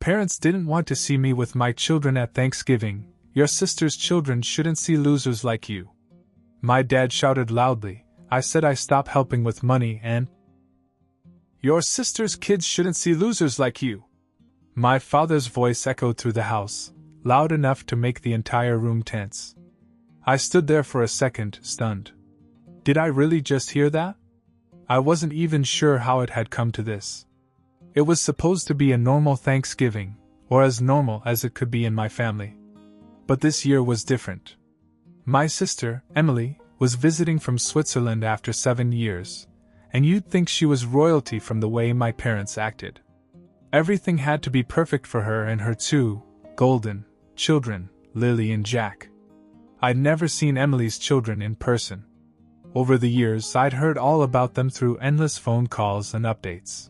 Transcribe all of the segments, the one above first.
parents didn't want to see me with my children at Thanksgiving. Your sister's children shouldn't see losers like you. My dad shouted loudly. I said I stop helping with money and... Your sister's kids shouldn't see losers like you. My father's voice echoed through the house, loud enough to make the entire room tense. I stood there for a second, stunned. Did I really just hear that? I wasn't even sure how it had come to this. It was supposed to be a normal Thanksgiving, or as normal as it could be in my family. But this year was different. My sister, Emily, was visiting from Switzerland after 7 years, and you'd think she was royalty from the way my parents acted. Everything had to be perfect for her and her two golden children, Lily and Jack. I'd never seen Emily's children in person. Over the years, I'd heard all about them through endless phone calls and updates.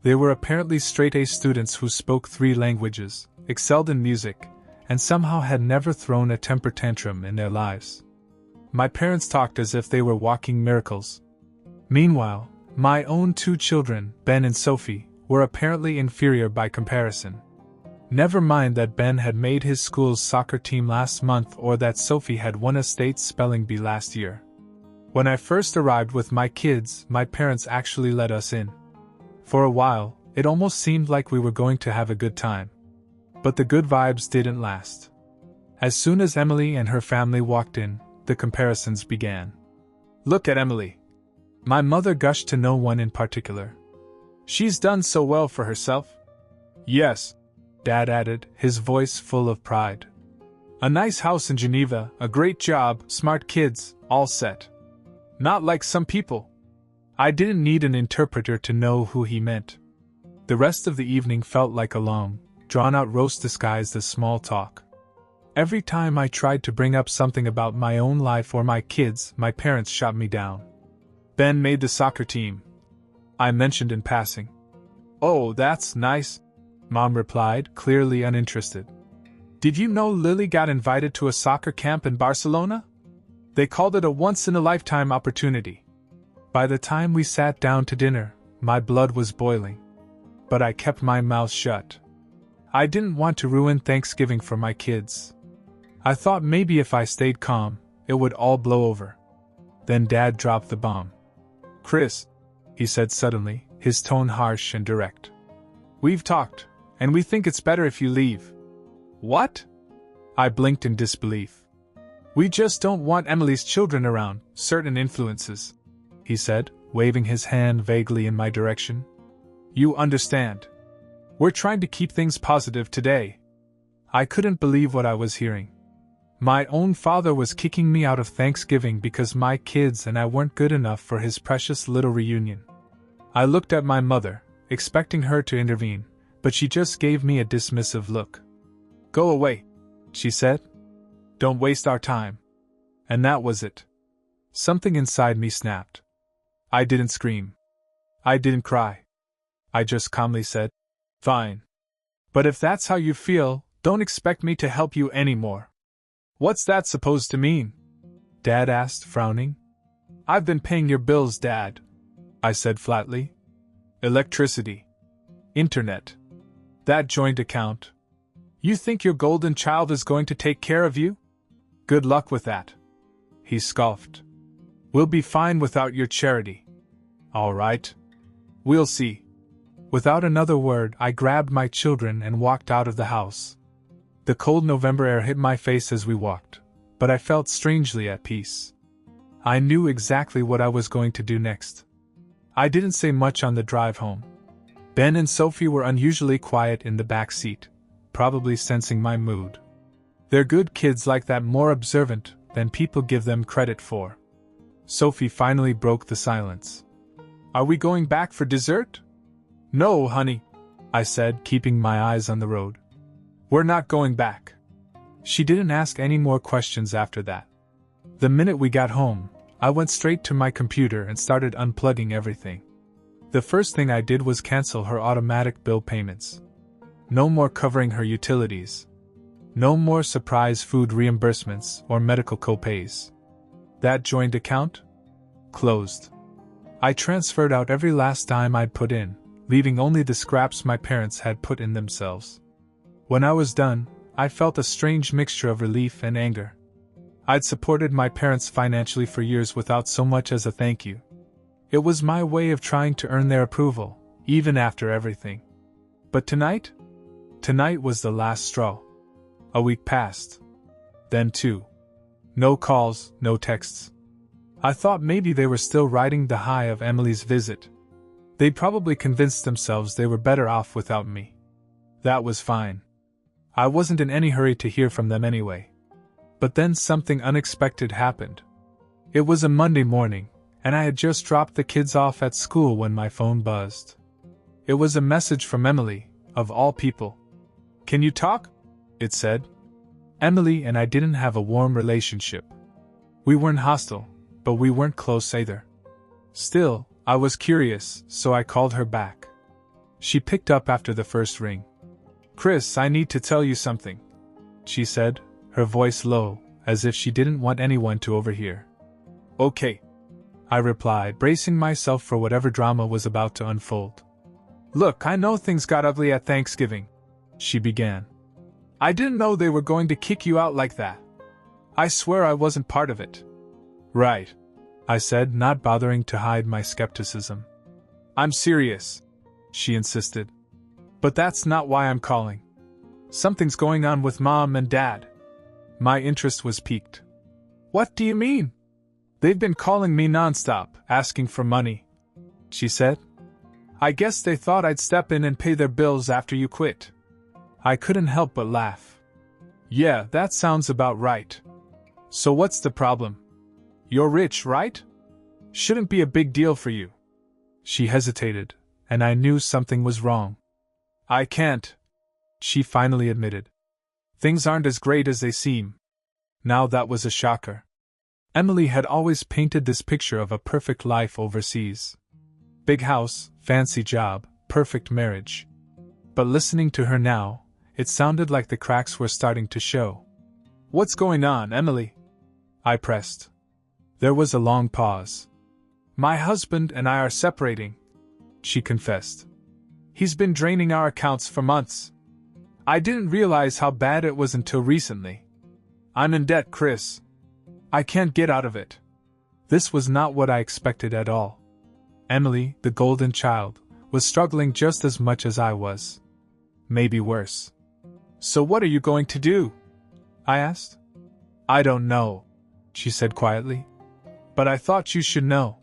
They were apparently straight-A students who spoke 3 languages, excelled in music, and somehow had never thrown a temper tantrum in their lives. My parents talked as if they were walking miracles. Meanwhile, my own 2 children, Ben and Sophie, were apparently inferior by comparison. Never mind that Ben had made his school's soccer team last month or that Sophie had won a state spelling bee last year. When I first arrived with my kids, my parents actually let us in. For a while, it almost seemed like we were going to have a good time. But the good vibes didn't last. As soon as Emily and her family walked in, the comparisons began. Look at Emily. My mother gushed to no one in particular. She's done so well for herself. Yes, Dad added, his voice full of pride. A nice house in Geneva, a great job, smart kids, all set. Not like some people. I didn't need an interpreter to know who he meant. The rest of the evening felt like a long, drawn-out roast disguised as small talk. Every time I tried to bring up something about my own life or my kids, my parents shot me down. Ben made the soccer team, I mentioned in passing. Oh, that's nice, Mom replied, clearly uninterested. Did you know Lily got invited to a soccer camp in Barcelona? They called it a once-in-a-lifetime opportunity. By the time we sat down to dinner, my blood was boiling. But I kept my mouth shut. I didn't want to ruin Thanksgiving for my kids. I thought maybe if I stayed calm, it would all blow over. Then Dad dropped the bomb. Chris, he said suddenly, his tone harsh and direct. We've talked, and we think it's better if you leave. What? I blinked in disbelief. We just don't want Emily's children around, certain influences, he said, waving his hand vaguely in my direction. You understand. We're trying to keep things positive today. I couldn't believe what I was hearing. My own father was kicking me out of Thanksgiving because my kids and I weren't good enough for his precious little reunion. I looked at my mother, expecting her to intervene, but she just gave me a dismissive look. Go away, she said. Don't waste our time. And that was it. Something inside me snapped. I didn't scream. I didn't cry. I just calmly said, Fine. But if that's how you feel, don't expect me to help you anymore. What's that supposed to mean? Dad asked, frowning. I've been paying your bills, Dad, I said flatly. Electricity. Internet. That joint account. You think your golden child is going to take care of you? Good luck with that. He scoffed. We'll be fine without your charity. All right. We'll see. Without another word, I grabbed my children and walked out of the house. The cold November air hit my face as we walked, but I felt strangely at peace. I knew exactly what I was going to do next. I didn't say much on the drive home. Ben and Sophie were unusually quiet in the back seat, probably sensing my mood. They're good kids like that, more observant than people give them credit for. Sophie finally broke the silence. Are we going back for dessert? No, honey, I said, keeping my eyes on the road. We're not going back. She didn't ask any more questions after that. The minute we got home, I went straight to my computer and started unplugging everything. The first thing I did was cancel her automatic bill payments. No more covering her utilities. No more surprise food reimbursements or medical copays. That joint account? Closed. I transferred out every last dime I'd put in, leaving only the scraps my parents had put in themselves. When I was done, I felt a strange mixture of relief and anger. I'd supported my parents financially for years without so much as a thank you. It was my way of trying to earn their approval, even after everything. But tonight? Tonight was the last straw. A week passed. Then 2. No calls, no texts. I thought maybe they were still riding the high of Emily's visit. They'd probably convinced themselves they were better off without me. That was fine. I wasn't in any hurry to hear from them anyway. But then something unexpected happened. It was a Monday morning, and I had just dropped the kids off at school when my phone buzzed. It was a message from Emily, of all people. "Can you talk?" it said. Emily and I didn't have a warm relationship. We weren't hostile, but we weren't close either. Still, I was curious, so I called her back. She picked up after the first ring. "Chris, I need to tell you something," she said, her voice low, as if she didn't want anyone to overhear. "Okay," I replied, bracing myself for whatever drama was about to unfold. "Look, I know things got ugly at Thanksgiving," she began. "I didn't know they were going to kick you out like that. I swear I wasn't part of it." "Right," I said, not bothering to hide my skepticism. "I'm serious," she insisted. "But that's not why I'm calling. Something's going on with Mom and Dad." My interest was piqued. "What do you mean?" "They've been calling me nonstop, asking for money," she said. "I guess they thought I'd step in and pay their bills after you quit." I couldn't help but laugh. "Yeah, that sounds about right. So what's the problem? You're rich, right? Shouldn't be a big deal for you." She hesitated, and I knew something was wrong. "I can't," she finally admitted. "Things aren't as great as they seem." Now that was a shocker. Emily had always painted this picture of a perfect life overseas. Big house, fancy job, perfect marriage. But listening to her now, it sounded like the cracks were starting to show. "What's going on, Emily?" I pressed. There was a long pause. "My husband and I are separating," she confessed. "He's been draining our accounts for months. I didn't realize how bad it was until recently. I'm in debt, Chris. I can't get out of it." This was not what I expected at all. Emily, the golden child, was struggling just as much as I was. Maybe worse. "So what are you going to do?" I asked. "I don't know," she said quietly. "But I thought you should know.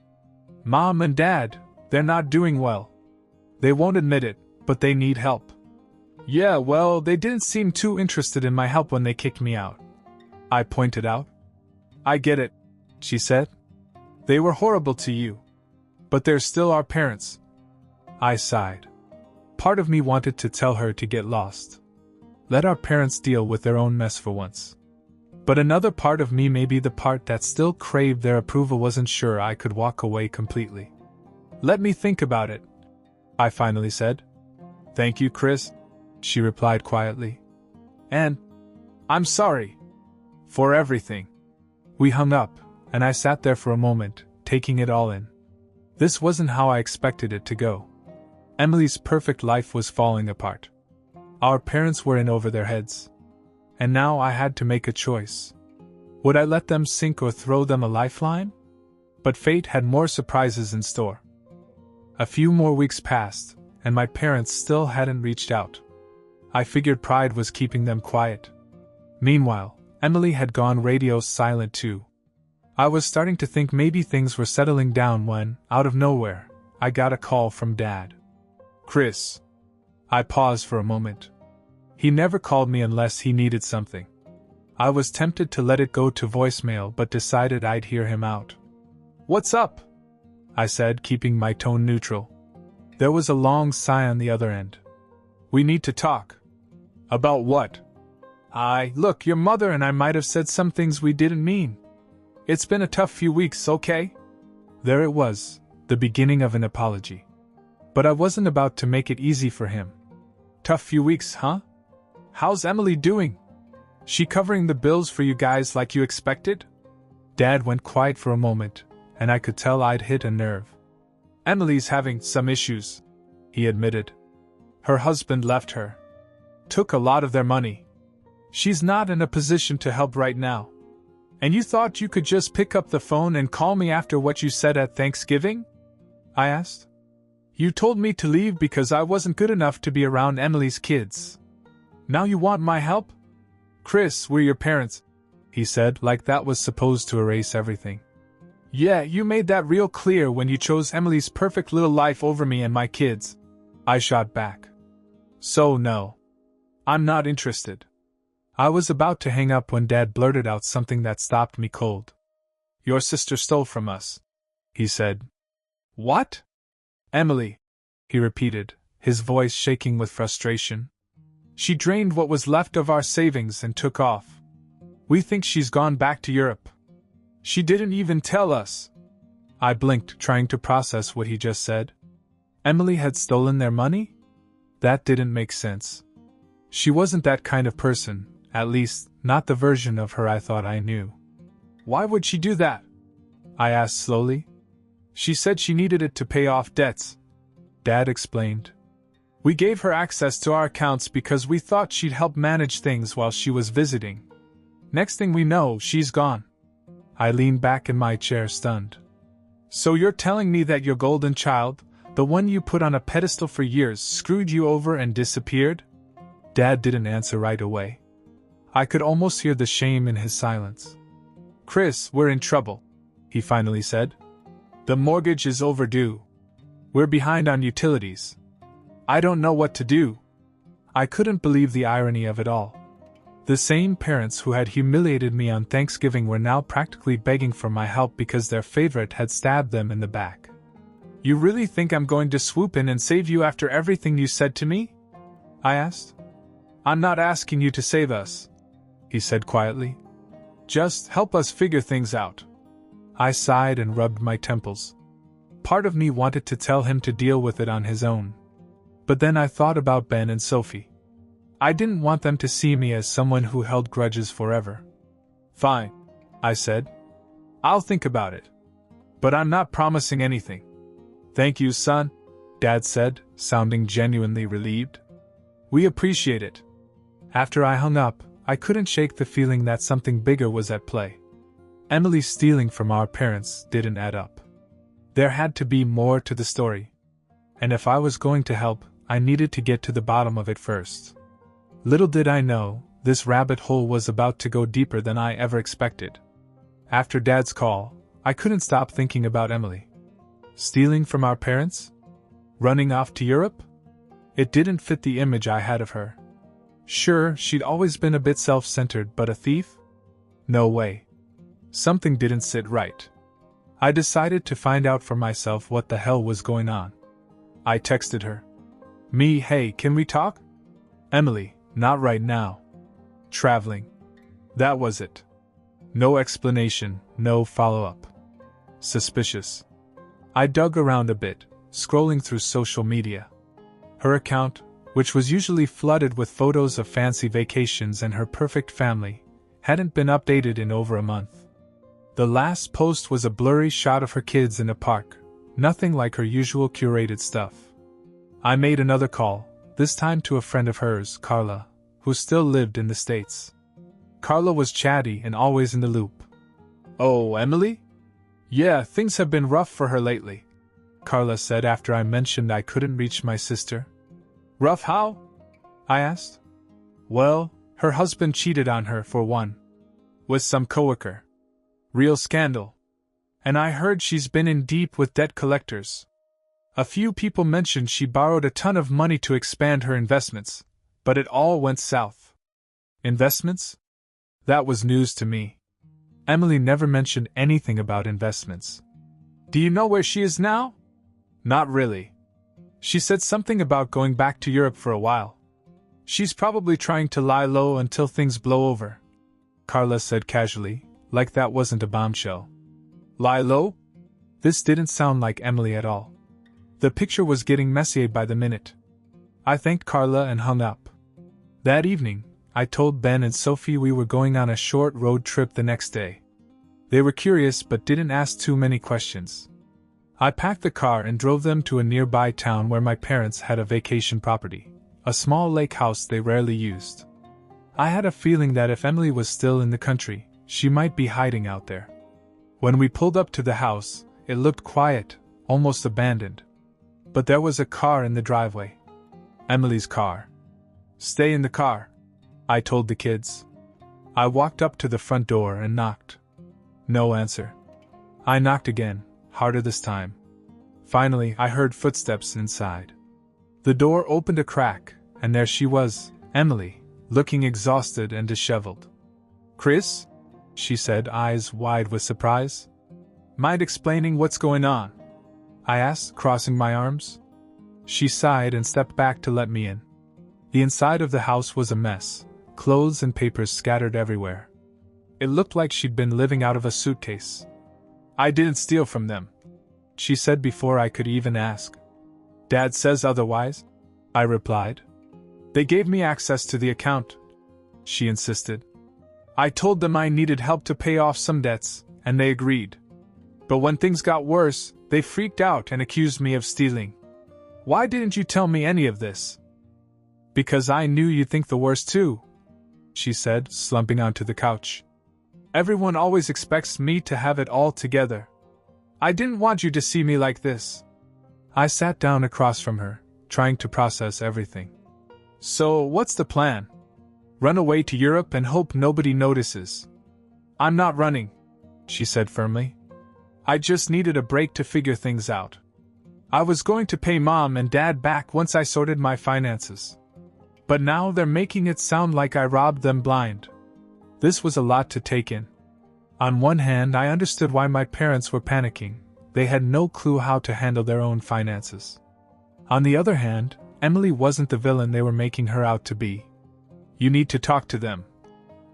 Mom and Dad, they're not doing well. They won't admit it, but they need help." "Yeah, well, they didn't seem too interested in my help when they kicked me out," I pointed out. "I get it," she said. "They were horrible to you. But they're still our parents." I sighed. Part of me wanted to tell her to get lost. Let our parents deal with their own mess for once. But another part of me, maybe the part that still craved their approval, wasn't sure I could walk away completely. "Let me think about it," I finally said. "Thank you, Chris," she replied quietly. "And I'm sorry for everything." We hung up, and I sat there for a moment, taking it all in. This wasn't how I expected it to go. Emily's perfect life was falling apart. Our parents were in over their heads. And now I had to make a choice. Would I let them sink or throw them a lifeline? But fate had more surprises in store. A few more weeks passed, and my parents still hadn't reached out. I figured pride was keeping them quiet. Meanwhile, Emily had gone radio silent too. I was starting to think maybe things were settling down when, out of nowhere, I got a call from Dad. "Chris." I paused for a moment. He never called me unless he needed something. I was tempted to let it go to voicemail, but decided I'd hear him out. "What's up?" I said, keeping my tone neutral. There was a long sigh on the other end. "We need to talk." "About what?" Look, your mother and I might have said some things we didn't mean. It's been a tough few weeks, okay?" There it was, the beginning of an apology. But I wasn't about to make it easy for him. "Tough few weeks, huh? How's Emily doing? She covering the bills for you guys like you expected?" Dad went quiet for a moment, and I could tell I'd hit a nerve. "Emily's having some issues," he admitted. Her husband left her. Took a lot of their money. She's not in a position to help right now. And you thought you could just pick up the phone and call me after what you said at Thanksgiving? I asked. You told me to leave because I wasn't good enough to be around Emily's kids. Now you want my help? Chris, we're your parents, he said, like that was supposed to erase everything. Yeah, you made that real clear when you chose Emily's perfect little life over me and my kids, I shot back. So no. I'm not interested. I was about to hang up when Dad blurted out something that stopped me cold. Your sister stole from us, he said. What? Emily, he repeated, his voice shaking with frustration. She drained what was left of our savings and took off. We think she's gone back to Europe. She didn't even tell us. I blinked, trying to process what he just said. Emily had stolen their money? That didn't make sense. She wasn't that kind of person, at least, not the version of her I thought I knew. Why would she do that? I asked slowly. She said she needed it to pay off debts, Dad explained. We gave her access to our accounts because we thought she'd help manage things while she was visiting. Next thing we know, she's gone. I leaned back in my chair, stunned. So you're telling me that your golden child, the one you put on a pedestal for years, screwed you over and disappeared? Dad didn't answer right away. I could almost hear the shame in his silence. Chris, we're in trouble, he finally said. The mortgage is overdue. We're behind on utilities. I don't know what to do. I couldn't believe the irony of it all. The same parents who had humiliated me on Thanksgiving were now practically begging for my help because their favorite had stabbed them in the back. You really think I'm going to swoop in and save you after everything you said to me? I asked. I'm not asking you to save us, he said quietly. Just help us figure things out. I sighed and rubbed my temples. Part of me wanted to tell him to deal with it on his own. But then I thought about Ben and Sophie. I didn't want them to see me as someone who held grudges forever. Fine, I said. I'll think about it. But I'm not promising anything. Thank you, son, Dad said, sounding genuinely relieved. We appreciate it. After I hung up, I couldn't shake the feeling that something bigger was at play. Emily stealing from our parents didn't add up. There had to be more to the story. And if I was going to help, I needed to get to the bottom of it first. Little did I know, this rabbit hole was about to go deeper than I ever expected. After Dad's call, I couldn't stop thinking about Emily. Stealing from our parents? Running off to Europe? It didn't fit the image I had of her. Sure, she'd always been a bit self-centered, but a thief? No way. Something didn't sit right. I decided to find out for myself what the hell was going on. I texted her. Hey, can we talk? Emily, not right now. Traveling. That was it. No explanation, no follow-up. Suspicious. I dug around a bit, scrolling through social media. Her account, which was usually flooded with photos of fancy vacations and her perfect family, hadn't been updated in over a month. The last post was a blurry shot of her kids in a park, nothing like her usual curated stuff. I made another call, this time to a friend of hers, Carla, who still lived in the States. Carla was chatty and always in the loop. Oh, Emily? Yeah, things have been rough for her lately, Carla said after I mentioned I couldn't reach my sister. Rough how? I asked. Well, her husband cheated on her for one. With some coworker. Real scandal. And I heard she's been in deep with debt collectors. A few people mentioned she borrowed a ton of money to expand her investments, but it all went south. Investments? That was news to me. Emily never mentioned anything about investments. Do you know where she is now? Not really. She said something about going back to Europe for a while. She's probably trying to lie low until things blow over, Carla said casually, like that wasn't a bombshell. Lie low? This didn't sound like Emily at all. The picture was getting messier by the minute. I thanked Carla and hung up. That evening, I told Ben and Sophie we were going on a short road trip the next day. They were curious but didn't ask too many questions. I packed the car and drove them to a nearby town where my parents had a vacation property, a small lake house they rarely used. I had a feeling that if Emily was still in the country, she might be hiding out there. When we pulled up to the house, it looked quiet, almost abandoned. But there was a car in the driveway. Emily's car. "Stay in the car," I told the kids. I walked up to the front door and knocked. No answer. I knocked again, harder this time. Finally, I heard footsteps inside. The door opened a crack, and there she was, Emily, looking exhausted and disheveled. "Chris?" she said, eyes wide with surprise. "Mind explaining what's going on?" I asked, crossing my arms. She sighed and stepped back to let me in. The inside of the house was a mess, clothes and papers scattered everywhere. It looked like she'd been living out of a suitcase. "I didn't steal from them," she said before I could even ask. "Dad says otherwise," I replied. "They gave me access to the account," she insisted. "I told them I needed help to pay off some debts, and they agreed. But when things got worse, they freaked out and accused me of stealing. Why didn't you tell me any of this?" "Because I knew you'd think the worst too," she said, slumping onto the couch. "Everyone always expects me to have it all together. I didn't want you to see me like this." I sat down across from her, trying to process everything. "So, what's the plan? Run away to Europe and hope nobody notices?" "I'm not running," she said firmly. "I just needed a break to figure things out. I was going to pay Mom and Dad back once I sorted my finances. But now they're making it sound like I robbed them blind." This was a lot to take in. On one hand, I understood why my parents were panicking. They had no clue how to handle their own finances. On the other hand, Emily wasn't the villain they were making her out to be. "You need to talk to them,"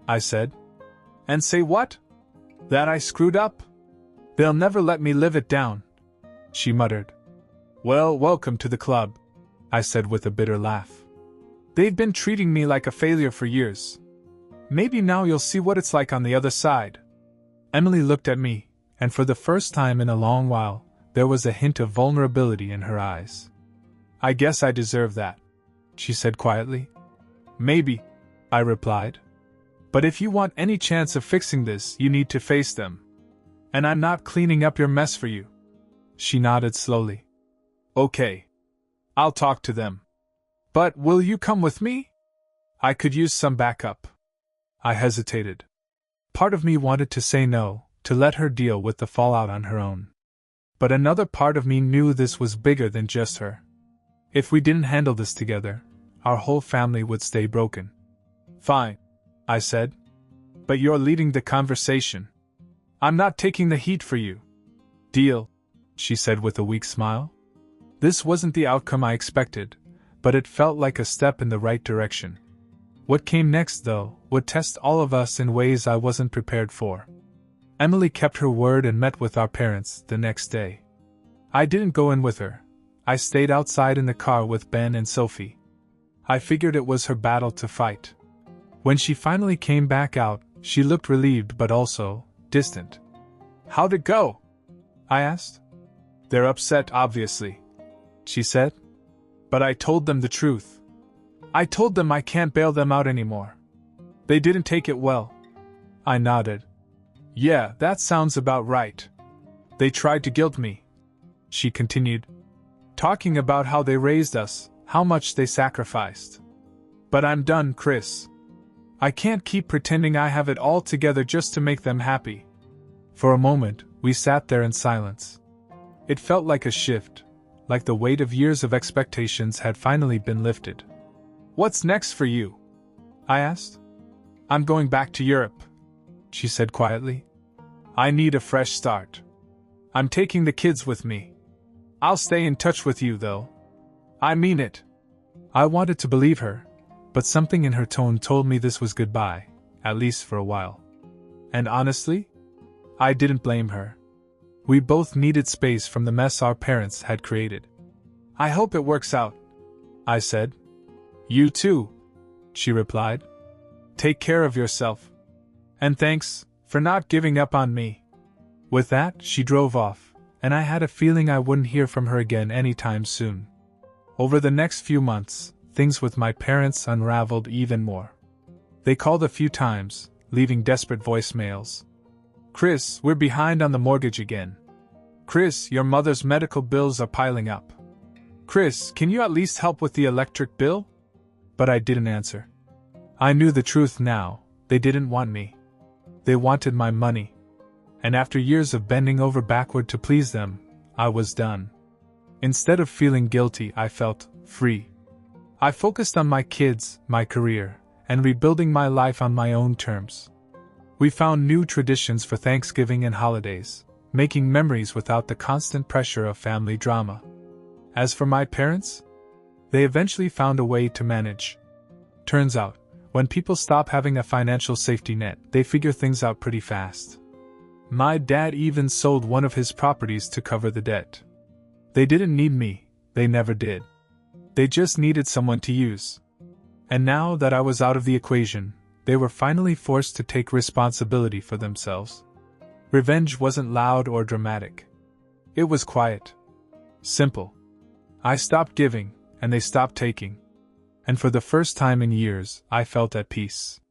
I said. "And say what? That I screwed up? They'll never let me live it down," she muttered. "Well, welcome to the club," I said with a bitter laugh. "They've been treating me like a failure for years. Maybe now you'll see what it's like on the other side." Emily looked at me, and for the first time in a long while, there was a hint of vulnerability in her eyes. "I guess I deserve that," she said quietly. "Maybe," I replied. "But if you want any chance of fixing this, you need to face them. And I'm not cleaning up your mess for you." She nodded slowly. "Okay. I'll talk to them. But will you come with me? I could use some backup." I hesitated. Part of me wanted to say no, to let her deal with the fallout on her own. But another part of me knew this was bigger than just her. If we didn't handle this together, our whole family would stay broken. "Fine," I said. "But you're leading the conversation. I'm not taking the heat for you." "Deal," she said with a weak smile. This wasn't the outcome I expected, but it felt like a step in the right direction. What came next, though, would test all of us in ways I wasn't prepared for. Emily kept her word and met with our parents the next day. I didn't go in with her. I stayed outside in the car with Ben and Sophie. I figured it was her battle to fight. When she finally came back out, she looked relieved but also distant. "How'd it go?" I asked. "They're upset, obviously," she said. "But I told them the truth. I told them I can't bail them out anymore. They didn't take it well." I nodded. "Yeah, that sounds about right. They tried to guilt me," she continued, talking about how they raised us, how much they sacrificed. "But I'm done, Chris. I can't keep pretending I have it all together just to make them happy." For a moment, we sat there in silence. It felt like a shift, like the weight of years of expectations had finally been lifted. "What's next for you?" I asked. "I'm going back to Europe," she said quietly. "I need a fresh start. I'm taking the kids with me. I'll stay in touch with you, though. I mean it." I wanted to believe her, but something in her tone told me this was goodbye, at least for a while. And honestly, I didn't blame her. We both needed space from the mess our parents had created. "I hope it works out," I said. "You too," she replied. "Take care of yourself. And thanks for not giving up on me." With that, she drove off, and I had a feeling I wouldn't hear from her again anytime soon. Over the next few months, things with my parents unraveled even more. They called a few times, leaving desperate voicemails. "Chris, we're behind on the mortgage again. Chris, your mother's medical bills are piling up. Chris, can you at least help with the electric bill?" But I didn't answer. I knew the truth now. They didn't want me. They wanted my money. And after years of bending over backward to please them, I was done. Instead of feeling guilty, I felt free. I focused on my kids, my career, and rebuilding my life on my own terms. We found new traditions for Thanksgiving and holidays, making memories without the constant pressure of family drama. As for my parents, they eventually found a way to manage. Turns out, when people stop having a financial safety net, they figure things out pretty fast. My dad even sold one of his properties to cover the debt. They didn't need me, they never did. They just needed someone to use. And now that I was out of the equation, they were finally forced to take responsibility for themselves. Revenge wasn't loud or dramatic. It was quiet. Simple. I stopped giving, and they stopped taking. And for the first time in years, I felt at peace.